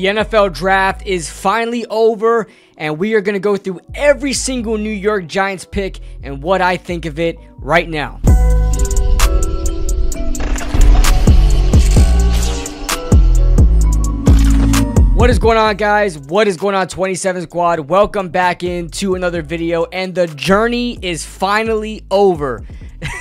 The NFL draft is finally over, and we are going to go through every single New York Giants pick and what I think of it right now. What is going on, guys? What is going on, 27 Squad? Welcome back into another video, and the journey is finally over.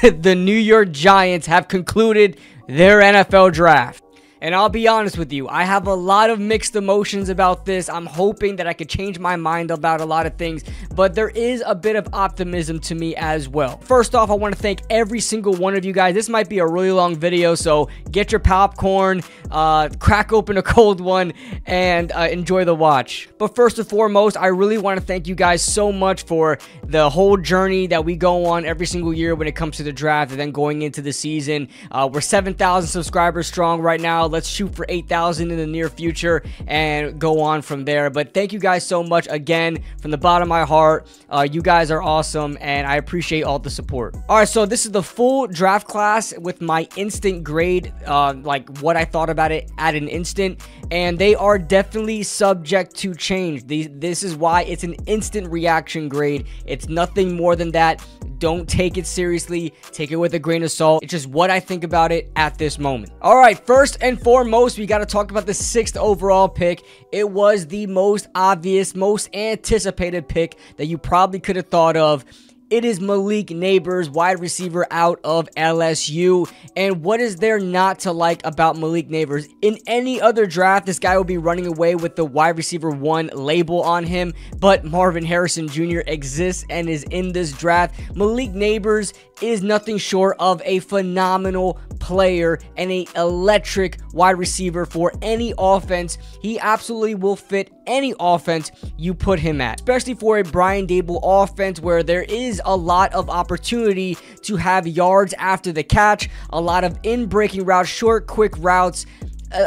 The New York Giants have concluded their NFL draft. And I'll be honest with you, I have a lot of mixed emotions about this. I'm hoping that I could change my mind about a lot of things, but there is a bit of optimism to me as well. First off, I want to thank every single one of you guys. This might be a really long video, so get your popcorn, crack open a cold one, and enjoy the watch. But first and foremost, I really want to thank you guys so much for the whole journey that we go on every single year when it comes to the draft and then going into the season. We're 7,000 subscribers strong right now. Let's shoot for 8,000 in the near future and go on from there. But thank you guys so much again from the bottom of my heart. You guys are awesome, and I appreciate all the support. All right, so this is the full draft class with my instant grade, like what I thought about it at an instant, and they are definitely subject to change. This is why it's an instant reaction grade. It's nothing more than that. Don't take it seriously. Take it with a grain of salt. It's just what I think about it at this moment. All right, first and foremost, we got to talk about the 6th overall pick. It was the most obvious, most anticipated pick that you probably could have thought of. It is Malik Nabers, wide receiver out of LSU. And what is there not to like about Malik Nabers? In any other draft, this guy will be running away with the wide receiver 1 label on him. But Marvin Harrison Jr. exists and is in this draft. Malik Nabers is nothing short of a phenomenal player and an electric wide receiver for any offense. He absolutely will fit any offense you put him at, especially for a Brian Daboll offense where there is a lot of opportunity to have yards after the catch, a lot of in-breaking routes, short, quick routes,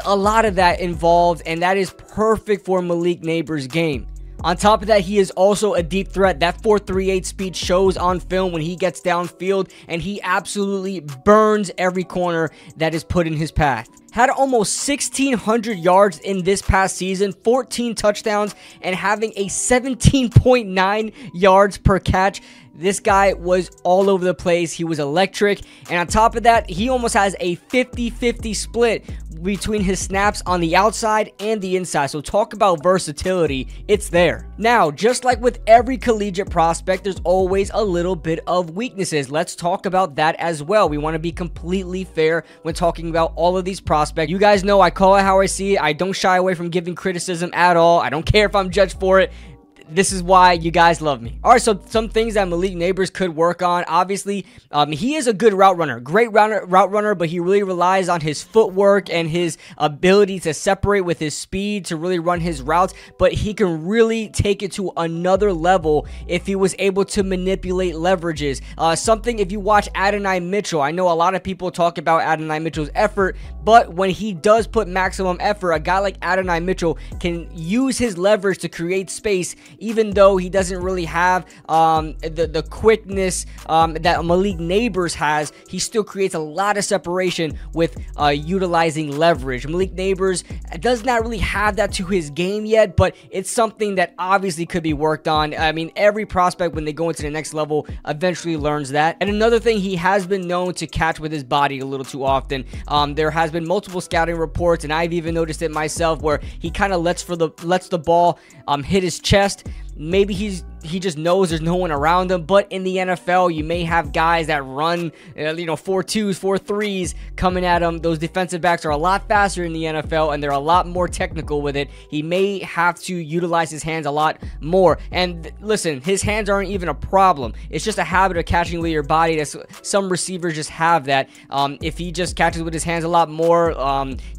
a lot of that involved, and that is perfect for Malik Nabers' game. On top of that, he is also a deep threat. That 4.38 speed shows on film when he gets downfield, and he absolutely burns every corner that is put in his path. Had almost 1,600 yards in this past season, 14 touchdowns, and having a 17.9 yards per catch. This guy was all over the place. He was electric. And on top of that, he almost has a 50-50 split between his snaps on the outside and the inside. So talk about versatility. It's there. Now, just like with every collegiate prospect, there's always a little bit of weaknesses. Let's talk about that as well. We want to be completely fair when talking about all of these prospects. You guys know I call it how I see it. I don't shy away from giving criticism at all. I don't care if I'm judged for it. This is why you guys love me. All right, so some things that Malik Nabers could work on. Obviously, he is a good route runner. Great route runner, but he really relies on his footwork and his ability to separate with his speed to really run his routes. But he can really take it to another level if he was able to manipulate leverages. Something, if you watch Adonai Mitchell, I know a lot of people talk about Adonai Mitchell's effort, but when he does put maximum effort, a guy like Adonai Mitchell can use his leverage to create space. Even though he doesn't really have the quickness that Malik Nabers has, he still creates a lot of separation with utilizing leverage. Malik Nabers does not really have that to his game yet, but it's something that obviously could be worked on. I mean, every prospect, when they go into the next level, eventually learns that. And another thing, he has been known to catch with his body a little too often. There has been multiple scouting reports, and I've even noticed it myself, where he kind of lets the ball hit his chest. Maybe he just knows there's no one around him, but in the NFL, you may have guys that run, 4.2s, 4.3s coming at him. Those defensive backs are a lot faster in the NFL, and they're a lot more technical with it. He may have to utilize his hands a lot more. And listen, his hands aren't even a problem. It's just a habit of catching with your body. Some receivers just have that. If he just catches with his hands a lot more,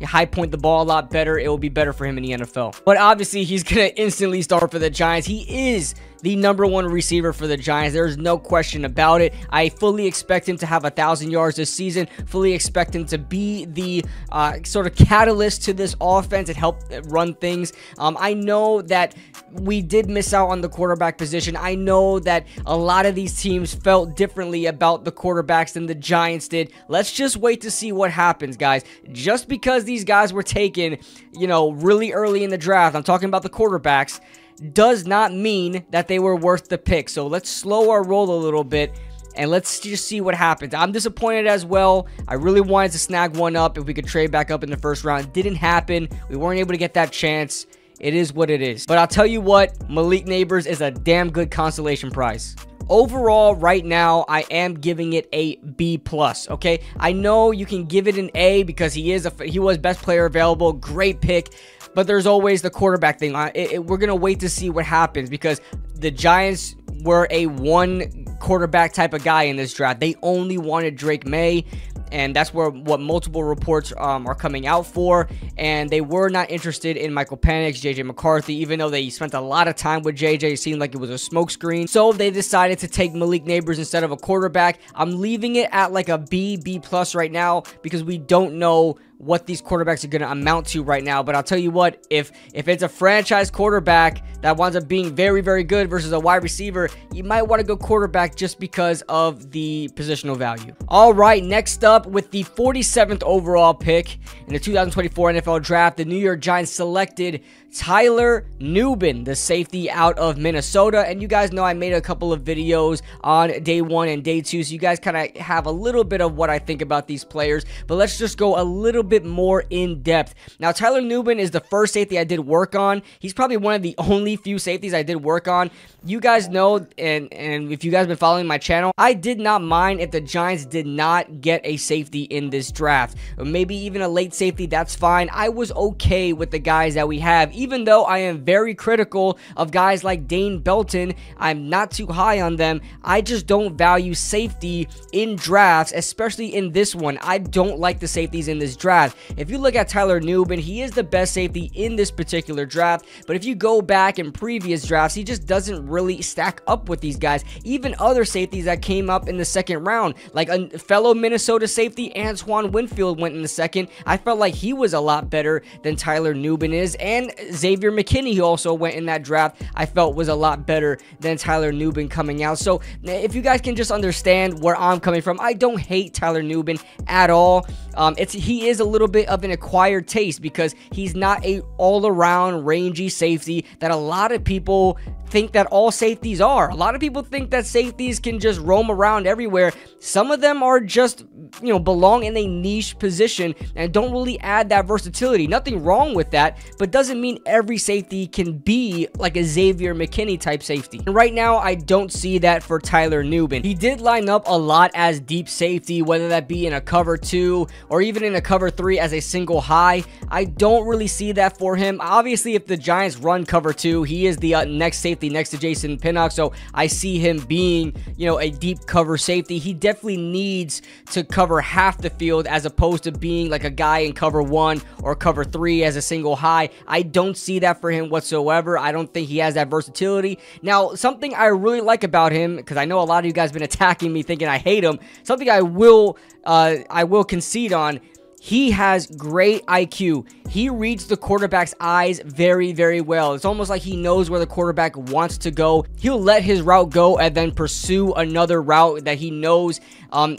high point the ball a lot better, it will be better for him in the NFL. But obviously, he's going to instantly start for the Giants. He is the #1 receiver for the Giants. There's no question about it. I fully expect him to have 1,000 yards this season. Fully expect him to be the sort of catalyst to this offense and help run things. I know that we did miss out on the quarterback position. I know that a lot of these teams felt differently about the quarterbacks than the Giants did. Let's just wait to see what happens, guys. Just because these guys were taken, you know, really early in the draft, I'm talking about the quarterbacks, does not mean that they were worth the pick. So let's slow our roll a little bit and let's just see what happens. I'm disappointed as well. I really wanted to snag one up if we could trade back up in the first round. It didn't happen. We weren't able to get that chance. It is what it is. But I'll tell you what, Malik Nabers is a damn good consolation prize. Overall, right now, I am giving it a B+, okay? I know you can give it an A because he was best player available, great pick, but there's always the quarterback thing. We're going to wait to see what happens because the Giants were a one quarterback type of guy in this draft. They only wanted Drake Maye, and that's what multiple reports are coming out for. And they were not interested in Michael Penix, JJ McCarthy, even though they spent a lot of time with JJ. It seemed like it was a smokescreen. So they decided to take Malik Nabers instead of a quarterback. I'm leaving it at like a B+ right now because we don't know what these quarterbacks are going to amount to right now. But I'll tell you what, if it's a franchise quarterback that winds up being very, very good versus a wide receiver, you might want to go quarterback just because of the positional value. All right, next up with the 47th overall pick in the 2024 NFL Draft, the New York Giants selected Tyler Nubin, the safety out of Minnesota. And you guys know I made a couple of videos on day 1 and day 2, so you guys kind of have a little bit of what I think about these players. But let's just go a little bit more in depth. Now, Tyler Nubin is the first safety I did work on. He's probably one of the only few safeties I did work on. You guys know, and if you guys have been following my channel, I did not mind if the Giants did not get a safety in this draft. Or maybe even a late safety, that's fine. I was okay with the guys that we have. Even though I am very critical of guys like Dane Belton, I'm not too high on them. I just don't value safety in drafts, especially in this one. I don't like the safeties in this draft. If you look at Tyler Nubin, he is the best safety in this particular draft, but if you go back in previous drafts, he just doesn't really stack up with these guys. Even other safeties that came up in the second round, like a fellow Minnesota safety, Antoine Winfield, went in the second. I felt like he was a lot better than Tyler Nubin is, and Xavier McKinney, who also went in that draft, I felt was a lot better than Tyler Nubin coming out. So if you guys can just understand where I'm coming from, I don't hate Tyler Nubin at all. He is a little bit of an acquired taste because he's not a all-around rangy safety that a lot of people think that all safeties are. A lot of people think that safeties can just roam around everywhere. Some of them are just, you know, belong in a niche position and don't really add that versatility. Nothing wrong with that, but doesn't mean every safety can be like a Xavier McKinney type safety. And right now, I don't see that for Tyler Nubin. He did line up a lot as deep safety, whether that be in a cover 2 or even in a cover 3 as a single high. I don't really see that for him. Obviously, if the Giants run cover 2, he is the next safety next to Jason Pinnock, so I see him being, you know, a deep cover safety. He definitely needs to cover half the field as opposed to being like a guy in cover 1 or cover 3 as a single high. I don't see that for him whatsoever. I don't think he has that versatility. Now, something I really like about him, because I know a lot of you guys have been attacking me thinking I hate him, something I will concede on, he has great IQ. He reads the quarterback's eyes very, very well. It's almost like he knows where the quarterback wants to go. He'll let his route go and then pursue another route that he knows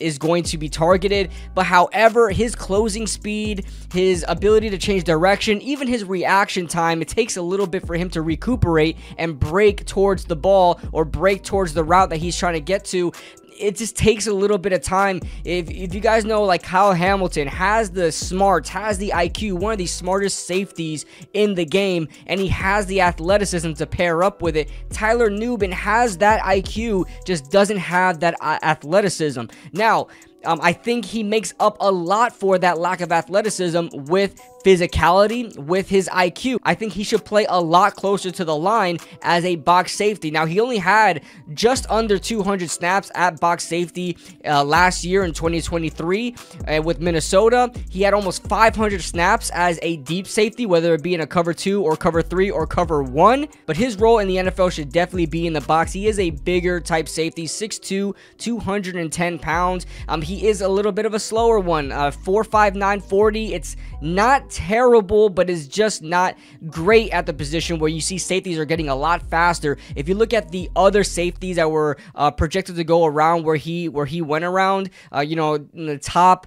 is going to be targeted. But however, his closing speed, his ability to change direction, even his reaction time, it takes a little bit for him to recuperate and break towards the ball or break towards the route that he's trying to get to. It just takes a little bit of time. If you guys know, like, Kyle Hamilton has the smarts, has the IQ, one of the smartest safeties in the game, and he has the athleticism to pair up with it. Tyler Nubin has that IQ, just doesn't have that athleticism. Now, I think he makes up a lot for that lack of athleticism with physicality, with his IQ. I think he should play a lot closer to the line as a box safety. Now, he only had just under 200 snaps at box safety last year in 2023 with Minnesota. He had almost 500 snaps as a deep safety, whether it be in a cover 2 or cover 3 or cover 1. But his role in the NFL should definitely be in the box. He is a bigger type safety, 6'2", 210 pounds. He is a little bit of a slower one, 4.59 40. It's not terrible, but is just not great at the position where you see safeties are getting a lot faster. If you look at the other safeties that were projected to go around where he went around, you know, the top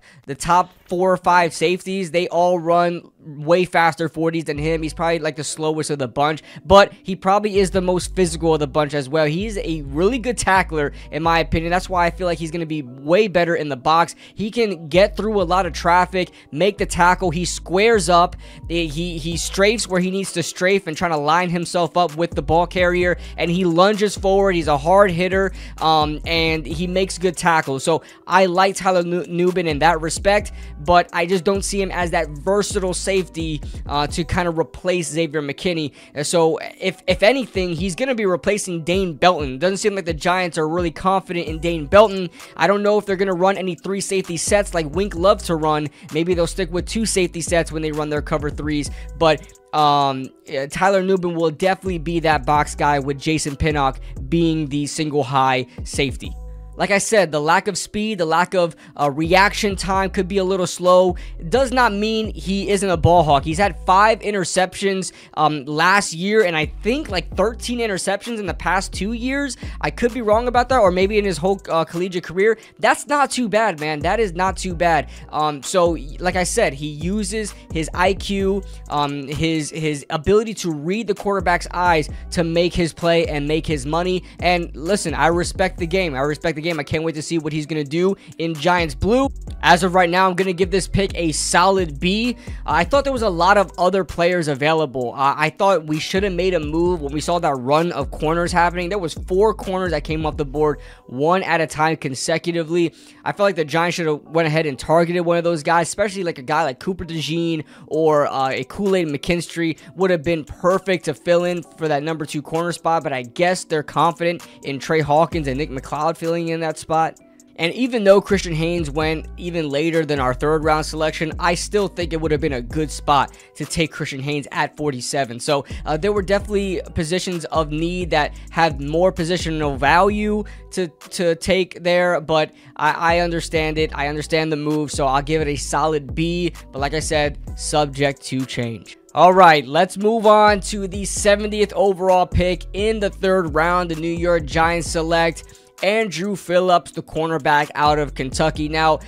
4 or 5 safeties, they all run way faster 40s than him. He's probably like the slowest of the bunch, but he probably is the most physical of the bunch as well. He's a really good tackler in my opinion. That's why I feel like he's going to be way better in the box. He can get through a lot of traffic, make the tackle. He squares up. He strafes where he needs to strafe and trying to line himself up with the ball carrier, and he lunges forward. He's a hard hitter, and he makes good tackles. So I like Tyler Nubin in that respect, but I just don't see him as that versatile safety to kind of replace Xavier McKinney. So if anything, he's going to be replacing Dane Belton. Doesn't seem like the Giants are really confident in Dane Belton. I don't know if they're going to run any 3 safety sets like Wink loves to run. Maybe they'll stick with 2 safety sets when they run their cover 3s, but Tyler Nubin will definitely be that box guy, with Jason Pinnock being the single high safety. Like I said, the lack of speed, the lack of reaction time could be a little slow. It does not mean he isn't a ball hawk. He's had 5 interceptions last year, and I think like 13 interceptions in the past 2 years. I could be wrong about that, or maybe in his whole collegiate career. That's not too bad, man. That is not too bad. So, like I said, he uses his IQ, his ability to read the quarterback's eyes to make his play and make his money. And listen, I respect the game. I can't wait to see what he's going to do in Giants blue. As of right now, I'm going to give this pick a solid B. I thought there was a lot of other players available. I thought we should have made a move when we saw that run of corners happening. There was 4 corners that came off the board, one at a time consecutively. I felt like the Giants should have went ahead and targeted one of those guys, especially like a guy like Cooper DeJean or a Kool-Aid McKinstry would have been perfect to fill in for that number 2 corner spot, but I guess they're confident in Trey Hawkins and Nick McLeod filling in that spot. And even though Christian Haynes went even later than our 3rd round selection, I still think it would have been a good spot to take Christian Haynes at 47. So there were definitely positions of need that have more positional value to take there, but I understand it. I understand the move, so I'll give it a solid B. But like I said, subject to change. All right, let's move on to the 70th overall pick in the 3rd round. The New York Giants select Andru Phillips, the cornerback out of Kentucky. Now,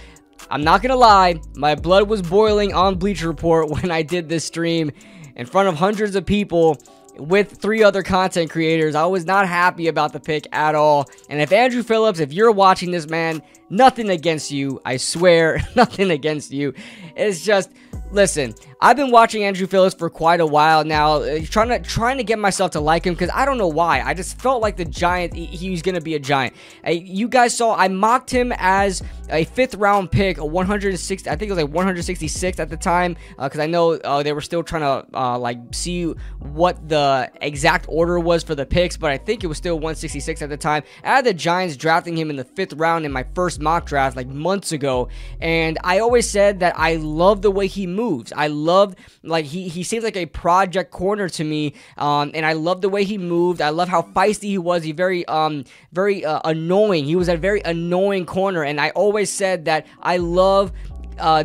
I'm not going to lie, my blood was boiling on Bleacher Report when I did this stream in front of hundreds of people with 3 other content creators. I was not happy about the pick at all. And if Andru Phillips, if you're watching this, man, nothing against you. I swear, nothing against you. It's just, listen, I've been watching Andru Phillips for quite a while now, trying to get myself to like him, because I don't know why. I just felt like the Giant, he was going to be a Giant. You guys saw, I mocked him as a 5th round pick, a 160, I think it was like 166 at the time, because I know they were still trying to like see what the exact order was for the picks, but I think it was still 166 at the time. I had the Giants drafting him in the 5th round in my first mock draft like months ago, and I always said that I love the way he moves. I loved, like, he seems like a project corner to me, and I love the way he moved. I love how feisty he was. He very annoying. He was a very annoying corner, and I always said that I love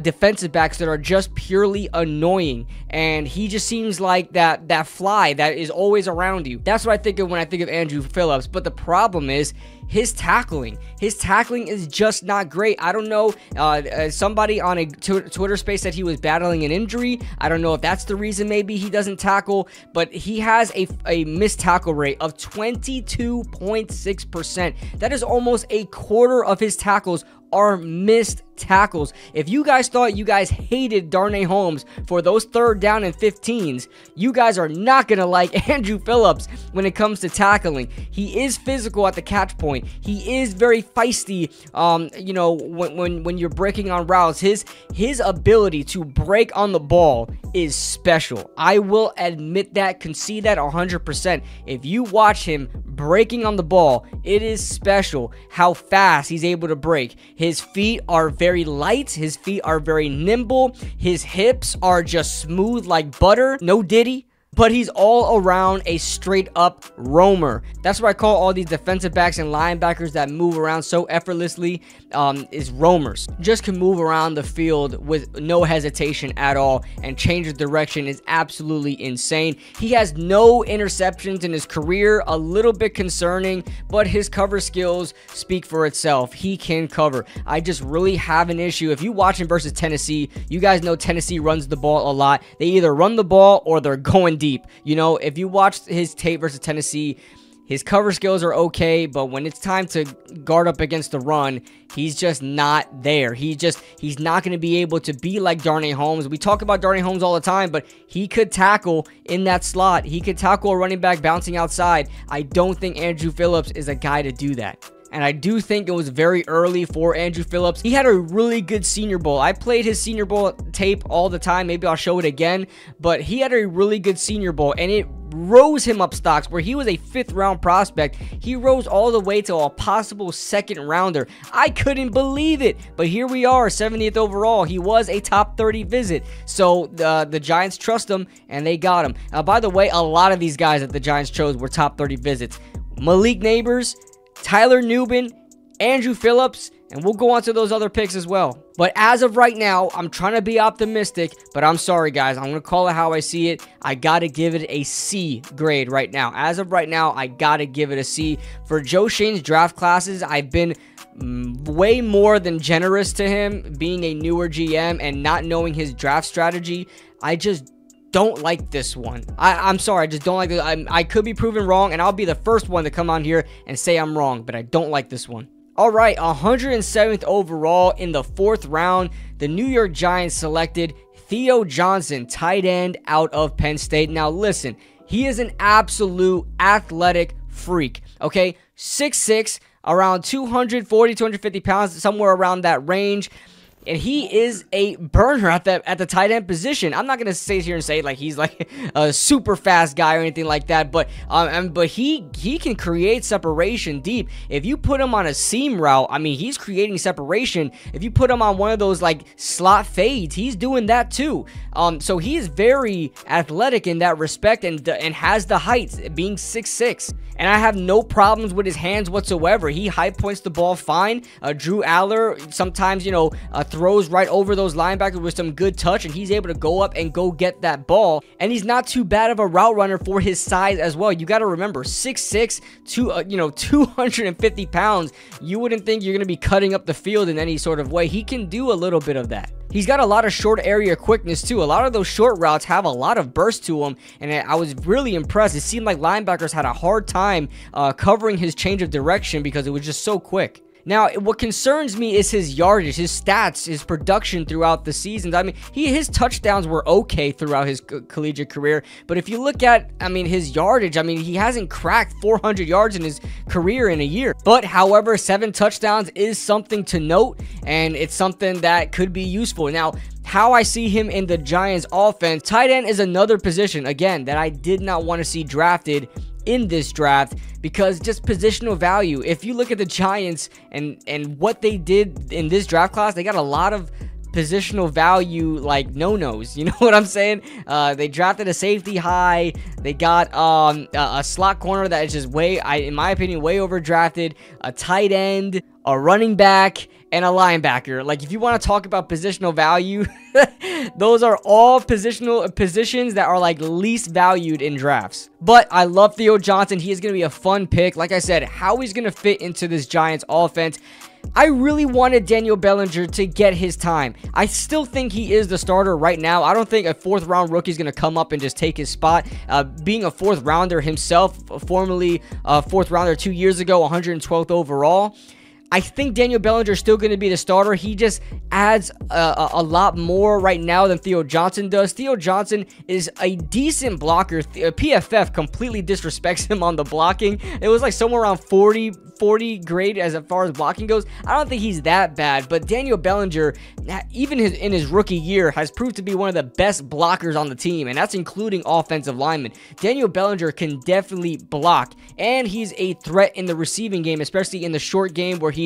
defensive backs that are just purely annoying, and he just seems like that fly that is always around you. That's what I think of when I think of Andru Phillips. But the problem is his tackling is just not great. I don't know, somebody on a Twitter space said he was battling an injury. I don't know if that's the reason maybe he doesn't tackle, but he has a missed tackle rate of 22.6%. That is almost a quarter of his tackles are missed tackles. If you guys thought you guys hated Darnay Holmes for those 3rd down and 15s, you guys are not going to like Andru Phillips when it comes to tackling. He is physical at the catch point. He is very feisty, you know, when you're breaking on routes. His ability to break on the ball is special. I will admit that, concede that 100%. If you watch him breaking on the ball, it is special how fast he's able to break. His feet are very light. His feet are very nimble. His hips are just smooth like butter. No Diddy. But he's all around a straight up roamer. That's what I call all these defensive backs and linebackers that move around so effortlessly, is roamers. Just can move around the field with no hesitation at all and change his direction is absolutely insane. He has no interceptions in his career, a little bit concerning, but his cover skills speak for itself. He can cover. I just really have an issue. If you watch him versus Tennessee, you guys know Tennessee runs the ball a lot. They either run the ball or they're going deep. You know, if you watch his tape versus Tennessee, his cover skills are okay, but when it's time to guard up against the run, he's just not there. He's not going to be able to be like Darnay Holmes. We talk about Darnay Holmes all the time, but he could tackle in that slot. He could tackle a running back bouncing outside. I don't think Andru Phillips is a guy to do that. And I do think it was very early for Andru Phillips. He had a really good Senior Bowl. I played his Senior Bowl tape all the time. Maybe I'll show it again. But he had a really good Senior Bowl, and it rose him up stocks. Where he was a 5th round prospect, he rose all the way to a possible 2nd rounder. I couldn't believe it. But here we are, 70th overall. He was a top 30 visit. So the Giants trust him, and they got him. By the way, a lot of these guys that the Giants chose were top 30 visits. Malik Nabers, Tyler Nubin, Andru Phillips, and we'll go on to those other picks as well. But as of right now, I'm trying to be optimistic, but I'm sorry, guys. I'm going to call it how I see it. I got to give it a C grade right now. As of right now, I got to give it a C. For Joe Schoen's draft classes, I've been way more than generous to him, being a newer GM and not knowing his draft strategy. I just don't like this one. I'm sorry, I just don't like it. I could be proven wrong, and I'll be the first one to come on here and say I'm wrong, but I don't like this one. All right, 107th overall in the 4th round, the New York Giants selected Theo Johnson, tight end out of Penn State. Now listen, he is an absolute athletic freak, okay? 6'6", around 240, 250 pounds, somewhere around that range. And he is a burner at the tight end position. I'm not gonna sit here and say like he's like a super fast guy or anything like that, but he can create separation deep. If you put him on a seam route, I mean, he's creating separation. If you put him on one of those like slot fades, he's doing that too. So he is very athletic in that respect, and has the height, being 6'6". And I have no problems with his hands whatsoever. He high points the ball fine. Drew Aller sometimes, you know, throws right over those linebackers with some good touch, and he's able to go up and go get that ball. And he's not too bad of a route runner for his size as well. You got to remember, 6'6", 250 pounds. You wouldn't think you're going to be cutting up the field in any sort of way. He can do a little bit of that. He's got a lot of short area quickness too. A lot of those short routes have a lot of burst to them, and I was really impressed. It seemed like linebackers had a hard time covering his change of direction because it was just so quick. Now, what concerns me is his yardage, his stats, his production throughout the seasons. I mean, his touchdowns were okay throughout his collegiate career, but if you look at, I mean, his yardage, I mean, he hasn't cracked 400 yards in his career in a year. But, however, 7 touchdowns is something to note, and it's something that could be useful. Now, how I see him in the Giants offense, tight end is another position, again, that I did not want to see drafted in this draft, because just positional value. If you look at the Giants and what they did in this draft class, they got a lot of positional value, like no-nos. You know what I'm saying? They drafted a safety high. They got a slot corner that is just in my opinion, way overdrafted. A tight end, a running back, and a linebacker. Like, if you want to talk about positional value, those are all positions that are like least valued in drafts. But I love Theo Johnson. He is going to be a fun pick. Like I said, how he's going to fit into this Giants offense, I really wanted Daniel Bellinger to get his time. I still think he is the starter right now. I don't think a 4th round rookie is going to come up and just take his spot. Being a 4th rounder himself, formerly a 4th rounder 2 years ago, 112th overall, I think Daniel Bellinger is still going to be the starter. He just adds a lot more right now than Theo Johnson does. Theo Johnson is a decent blocker. PFF completely disrespects him on the blocking. It was like somewhere around 40 grade as far as blocking goes. I don't think he's that bad, but Daniel Bellinger, even in his rookie year, has proved to be one of the best blockers on the team, and that's including offensive linemen. Daniel Bellinger can definitely block, and he's a threat in the receiving game, especially in the short game where he's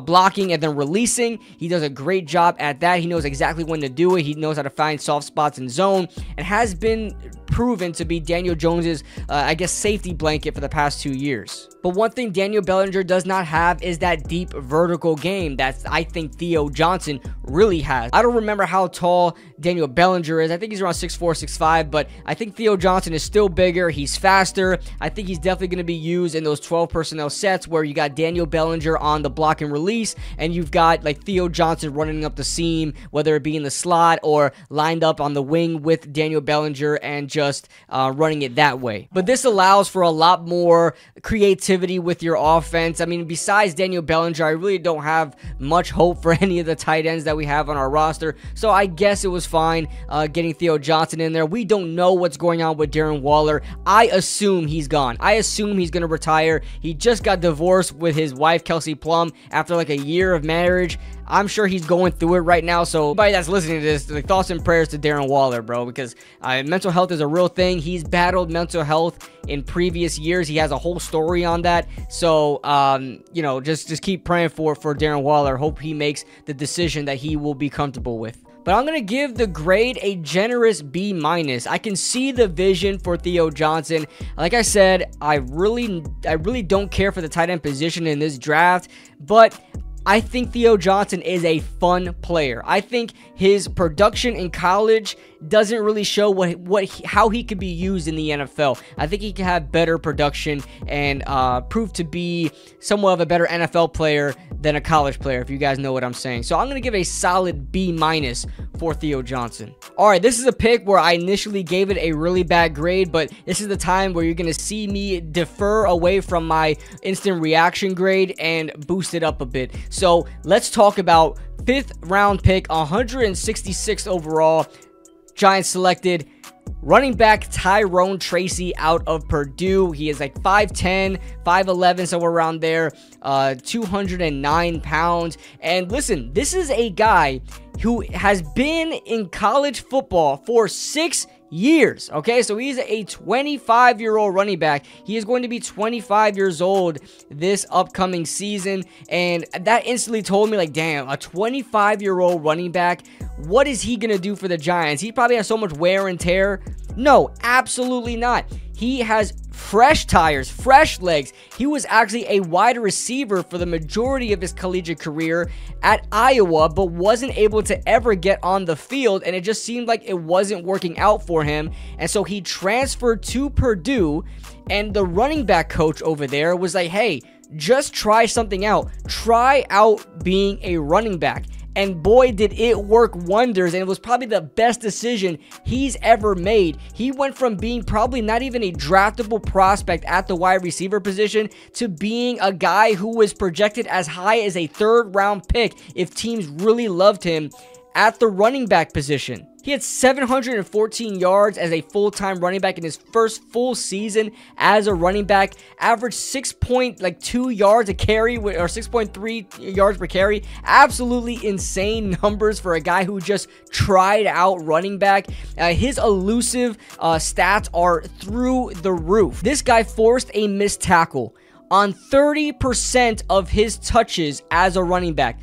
blocking and then releasing. He does a great job at that. He knows exactly when to do it. He knows how to find soft spots in zone, and has been proven to be Daniel Jones's, I guess, safety blanket for the past 2 years. But one thing Daniel Bellinger does not have is that deep vertical game that I think Theo Johnson really has. I don't remember how tall Daniel Bellinger is. I think he's around 6'4", 6'5", but I think Theo Johnson is still bigger. He's faster. I think he's definitely going to be used in those 12 personnel sets where you got Daniel Bellinger on the block and release, and you've got like Theo Johnson running up the seam, whether it be in the slot or lined up on the wing with Daniel Bellinger and just running it that way. But this allows for a lot more creativity with your offense. I mean, besides Daniel Bellinger, I really don't have much hope for any of the tight ends that we have on our roster. So I guess it was fine getting Theo Johnson in there. We don't know what's going on with Darren Waller. I assume he's gone. I assume he's going to retire. He just got divorced with his wife, Kelsey Plum, after like a year of marriage. I'm sure he's going through it right now. So anybody that's listening to this, like, thoughts and prayers to Darren Waller, bro, because mental health is a real thing. He's battled mental health in previous years. He has a whole story on that. So, you know, just keep praying for Darren Waller. Hope he makes the decision that he will be comfortable with. But I'm going to give the grade a generous B-. I can see the vision for Theo Johnson. Like I said, I really don't care for the tight end position in this draft, but I think Theo Johnson is a fun player. I think his production in college doesn't really show how he could be used in the NFL. I think he can have better production and prove to be somewhat of a better NFL player than a college player, if you guys know what I'm saying. So I'm going to give a solid B- for Theo Johnson. All right, this is a pick where I initially gave it a really bad grade, but this is the time where you're going to see me defer away from my instant reaction grade and boost it up a bit. So let's talk about 5th round pick, 166th overall. Giants selected running back Tyrone Tracy out of Purdue. He is like 5'10", 5'11", somewhere around there, 209 pounds. And listen, this is a guy who has been in college football for 6 years. Okay, so he's a 25-year-old running back. He is going to be 25 years old this upcoming season, and that instantly told me, like, damn, a 25-year-old running back, what is he gonna do for the Giants? He probably has so much wear and tear. No, absolutely not. He has fresh tires, fresh legs. He was actually a wide receiver for the majority of his collegiate career at Iowa, but wasn't able to ever get on the field, and it just seemed like it wasn't working out for him. And so he transferred to Purdue, and the running back coach over there was like, hey, just try something out. Try out being a running back. And boy, did it work wonders, and it was probably the best decision he's ever made. He went from being probably not even a draftable prospect at the wide receiver position to being a guy who was projected as high as a 3rd round pick if teams really loved him at the running back position. He had 714 yards as a full-time running back in his first full season as a running back, averaged 6.2 yards a carry, or 6.3 yards per carry. Absolutely insane numbers for a guy who just tried out running back. His elusive stats are through the roof. This guy forced a missed tackle on 30% of his touches as a running back.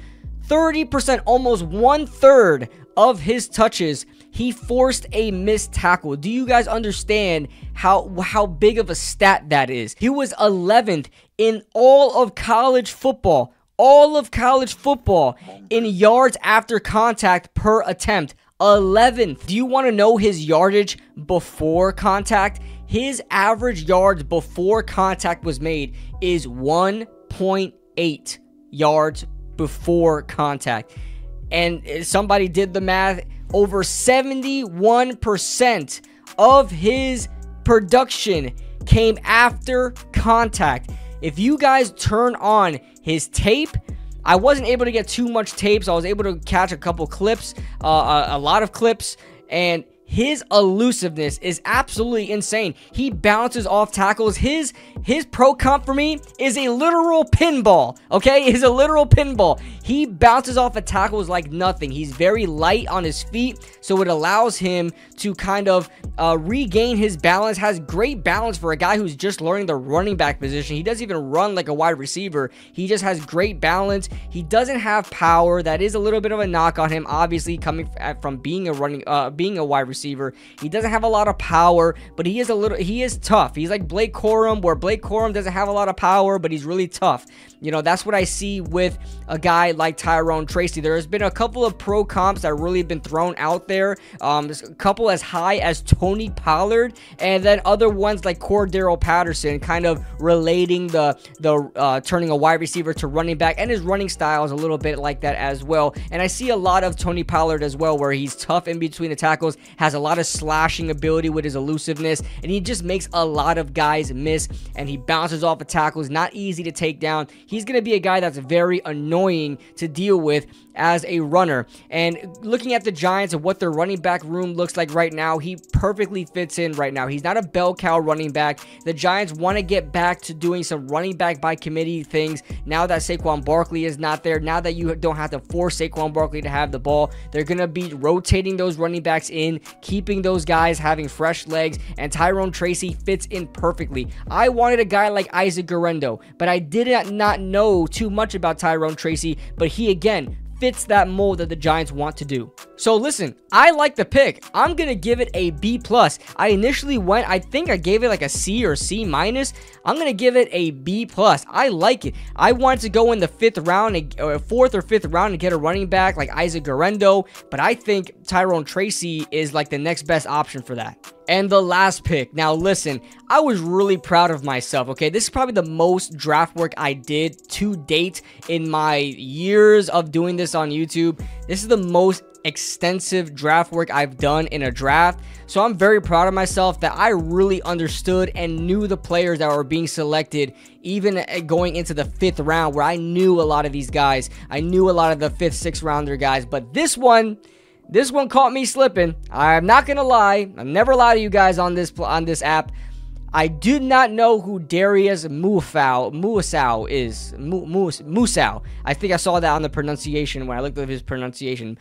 30%, almost 1/3 of his touches, he forced a missed tackle. Do you guys understand how big of a stat that is? He was 11th in all of college football. In yards after contact per attempt. 11th. Do you want to know his yardage before contact? His average yards before contact was made is 1.8 yards before contact. And somebody did the math. Over 71% of his production came after contact. If you guys turn on his tape, I wasn't able to get too much tape, so I was able to catch a couple clips, a lot of clips, and his elusiveness is absolutely insane. He bounces off tackles. His pro comp for me is a literal pinball, okay? Is a literal pinball. He bounces off of tackles like nothing. He's very light on his feet, so it allows him to kind of regain his balance. Has great balance for a guy who's just learning the running back position. He doesn't even run like a wide receiver. He just has great balance. He doesn't have power. That is a little bit of a knock on him, obviously, coming from being a wide receiver. He doesn't have a lot of power, but he is tough. He's like Blake Corum, where Blake Corum doesn't have a lot of power, but he's really tough. You know, that's what I see with a guy like Tyrone Tracy. There has been a couple of pro comps that really been thrown out there. There's a couple as high as Tony Pollard, and then other ones like Cordero Patterson, kind of relating the turning a wide receiver to running back, and his running style is a little bit like that as well. And I see a lot of Tony Pollard as well, where he's tough in between the tackles, has a lot of slashing ability with his elusiveness, and he just makes a lot of guys miss, and he bounces off of tackles. Not easy to take down. He's going to be a guy that's very annoying to deal with as a runner. And looking at the Giants and what their running back room looks like right now, he perfectly fits in right now. He's not a bell cow running back. The Giants want to get back to doing some running back by committee things now that Saquon Barkley is not there. Now that you don't have to force Saquon Barkley to have the ball, they're going to be rotating those running backs in, keeping those guys having fresh legs, and Tyrone Tracy fits in perfectly. I wanted a guy like Isaac Guerendo, but I did not know too much about Tyrone Tracy, but he again fits that mold that the Giants want to do. So listen, I like the pick. I'm gonna give it a B+. I initially went, I think I gave it like a C or C-. I'm gonna give it a B+. I like it. I wanted to go in the 5th round, or 4th or 5th round, and get a running back like Isaac Guerendo, but I think Tyrone Tracy is like the next best option for that. And the last pick. Now listen, I was really proud of myself, okay? This is probably the most draft work I did to date in my years of doing this on YouTube. This is the most extensive draft work I've done in a draft. So I'm very proud of myself that I really understood and knew the players that were being selected, even going into the 5th round, where I knew a lot of these guys. I knew a lot of the 5th, 6th rounder guys, but this one caught me slipping. I'm not gonna lie. I've never lied to you guys on this app. I did not know who Darius Muasau is. Muasau. I think I saw that on the pronunciation when I looked at his pronunciation.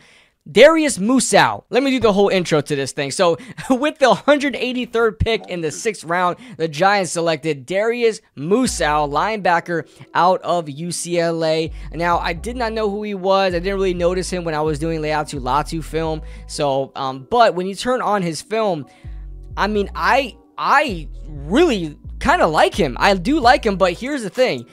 Darius Muasau. Let me do the whole intro to this thing. So, with the 183rd pick in the 6th round, the Giants selected Darius Muasau, linebacker out of UCLA. Now, I did not know who he was. I didn't really notice him when I was doing Layout to Latu film. So, but when you turn on his film, I mean, I really kind of like him. I do like him, but here's the thing.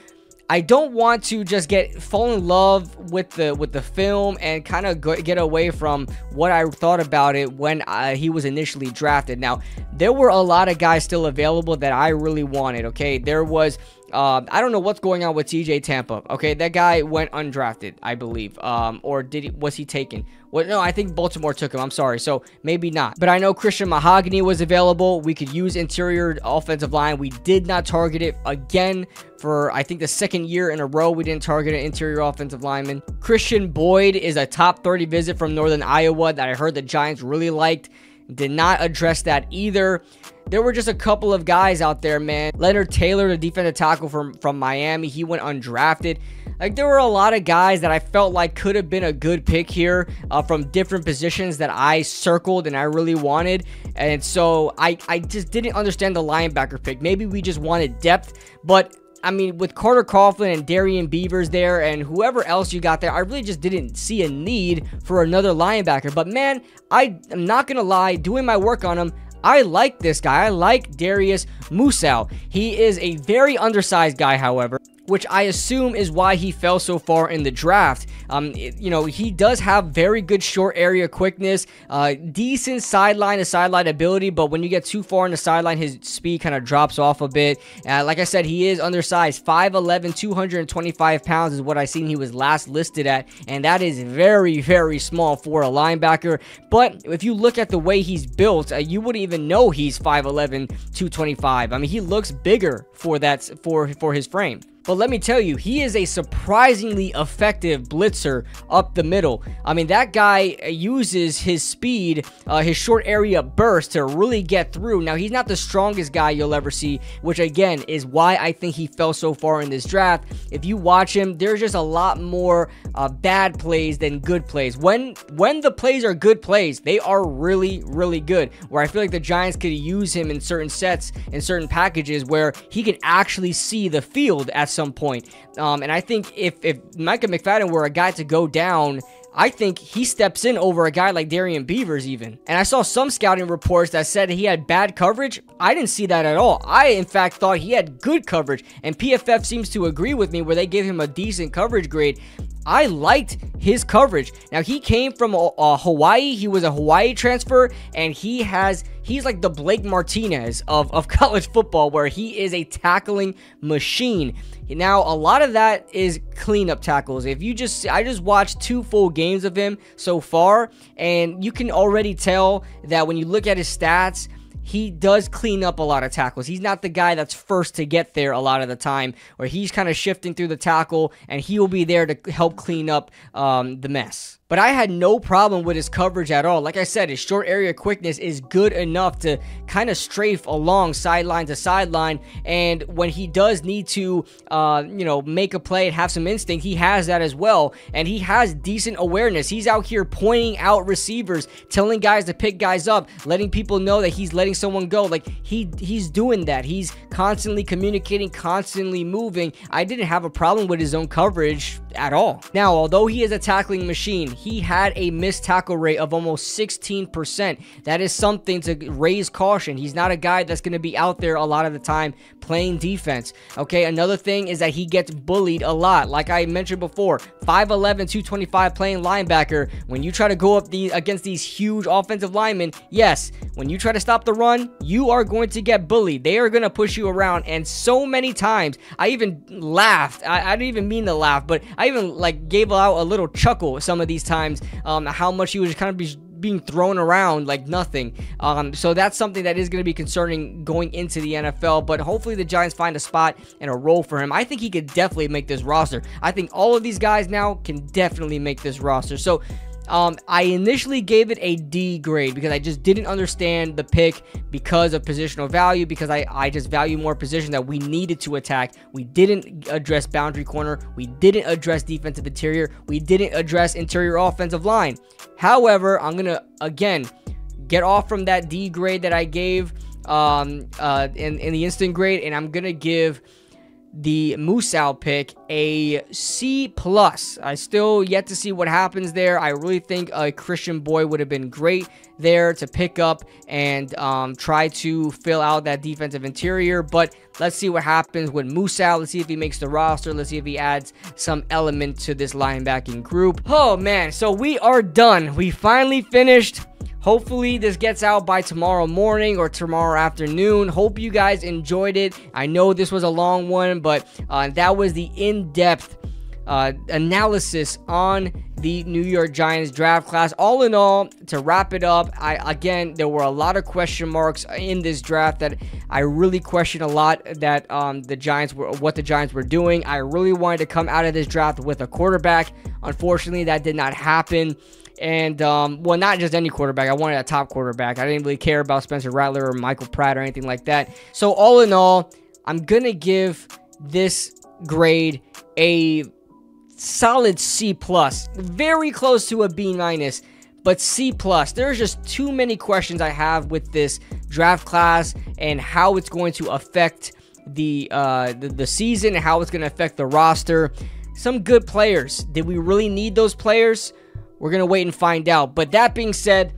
I don't want to just fall in love with the film and kind of get away from what I thought about it when he was initially drafted. Now, there were a lot of guys still available that I really wanted, okay? There was I don't know what's going on with TJ Tampa. Okay, that guy went undrafted, I believe. Or was he taken? Well, no, I think Baltimore took him. I'm sorry. So maybe not. But I know Christian Mahogany was available. We could use interior offensive line. We did not target it again for, I think, the 2nd year in a row. We didn't target an interior offensive lineman. Christian Boyd is a top 30 visit from Northern Iowa that I heard the Giants really liked. Did not address that either. There were just a couple of guys out there, man. Leonard Taylor, the defensive tackle from Miami, he went undrafted. Like, there were a lot of guys that I felt like could have been a good pick here from different positions that I circled and I really wanted. And so I just didn't understand the linebacker pick. Maybe we just wanted depth, but I mean, with Carter Coughlin and Darian Beavers there and whoever else you got there, I really just didn't see a need for another linebacker. But man, I'm not going to lie, doing my work on him, I like this guy. I like Darius Muasau. He is a very undersized guy, however. which I assume is why he fell so far in the draft. You know, he does have very good short area quickness, decent sideline to sideline ability, but when you get too far in the sideline, his speed kind of drops off a bit. Like I said, he is undersized. 5'11", 225 pounds is what I seen he was last listed at, and that is very, very small for a linebacker. But if you look at the way he's built, you wouldn't even know he's 5'11", 225. I mean, he looks bigger for that, for his frame. But let me tell you, he is a surprisingly effective blitzer up the middle. I mean, that guy uses his speed, his short area burst to really get through. Now, he's not the strongest guy you'll ever see, which again is why I think he fell so far in this draft. If you watch him, there's just a lot more bad plays than good plays. When the plays are good plays, they are really, really good. Where I feel like the Giants could use him in certain sets, in certain packages, where he can actually see the field at some point. And I think if Micah McFadden were a guy to go down, I think he steps in over a guy like Darian Beavers even. And I saw some scouting reports that said he had bad coverage. I didn't see that at all. I, in fact, thought he had good coverage. And PFF seems to agree with me where they gave him a decent coverage grade. I liked his coverage. Now, he came from Hawaii. He was a Hawaii transfer, and he's like the Blake Martinez of college football, where he is a tackling machine. Now, a lot of that is cleanup tackles. I just watched 2 full games of him so far, and you can already tell that when you look at his stats, he does clean up a lot of tackles. He's not the guy that's first to get there a lot of the time, where he's kind of shifting through the tackle, and he will be there to help clean up the mess. But I had no problem with his coverage at all. Like I said, his short area quickness is good enough to kind of strafe along sideline to sideline. And when he does need to, you know, make a play and have some instinct, he has that as well. And he has decent awareness. He's out here pointing out receivers, telling guys to pick guys up, letting people know that he's letting someone go. Like, he's doing that. He's constantly communicating, constantly moving. I didn't have a problem with his own coverage at all. Now, although he is a tackling machine, he had a missed tackle rate of almost 16%. That is something to raise caution. He's not a guy that's going to be out there a lot of the time playing defense. Okay, another thing is that he gets bullied a lot. Like I mentioned before, 5'11", 225 playing linebacker. When you try to go up against these huge offensive linemen, yes, when you try to stop the run, you are going to get bullied. They are going to push you around, and so many times, I even laughed. I didn't even mean to laugh, but I even like gave out a little chuckle some of these times, how much he was kind of being thrown around like nothing. So that's something that is going to be concerning going into the NFL, but hopefully the Giants find a spot and a role for him. I think he could definitely make this roster. I think all of these guys now can definitely make this roster. So I initially gave it a D grade because I just didn't understand the pick because of positional value, because I just value more position that we needed to attack. We didn't address boundary corner. We didn't address defensive interior. We didn't address interior offensive line. However, I'm going to, again, get off from that D grade that I gave in the instant grade, and I'm going to give the Muasau pick a C+. I still yet to see what happens there. I really think a Christian Boy would have been great there to pick up and try to fill out that defensive interior, but let's see what happens with Muasau. Let's see if he makes the roster. Let's see if he adds some element to this linebacking group. Oh man, so we are done. We finally finished. Hopefully this gets out by tomorrow morning or tomorrow afternoon. Hope you guys enjoyed it. I know this was a long one, but that was the in-depth analysis on the New York Giants draft class. All in all, to wrap it up, again, there were a lot of question marks in this draft that I really questioned a lot that what the Giants were doing. I really wanted to come out of this draft with a quarterback. Unfortunately, that did not happen. And, well, not just any quarterback. I wanted a top quarterback. I didn't really care about Spencer Rattler or Michael Pratt or anything like that. So, all in all, I'm going to give this grade a solid C+. Very close to a B-, but C+. There's just too many questions I have with this draft class and how it's going to affect the season and how it's going to affect the roster. Some good players. Did we really need those players? We're going to wait and find out. But that being said,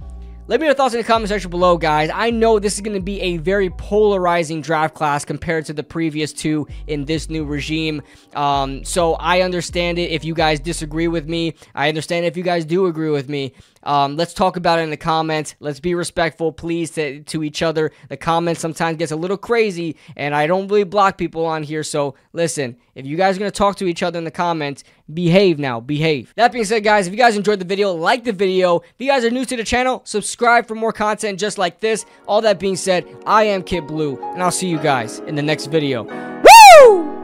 Let me know your thoughts in the comment section below, guys. I know this is going to be a very polarizing draft class compared to the previous two in this new regime. So I understand it if you guys disagree with me. I understand if you guys do agree with me. Let's talk about it in the comments. Let's be respectful, please, to each other. The comments sometimes gets a little crazy, and I don't really block people on here. So listen, if you guys are going to talk to each other in the comments, behave now. Behave. That being said, guys, if you guys enjoyed the video, like the video. If you guys are new to the channel, subscribe for more content just like this. All that being said, I am Kid Blue, and I'll see you guys in the next video. Woo!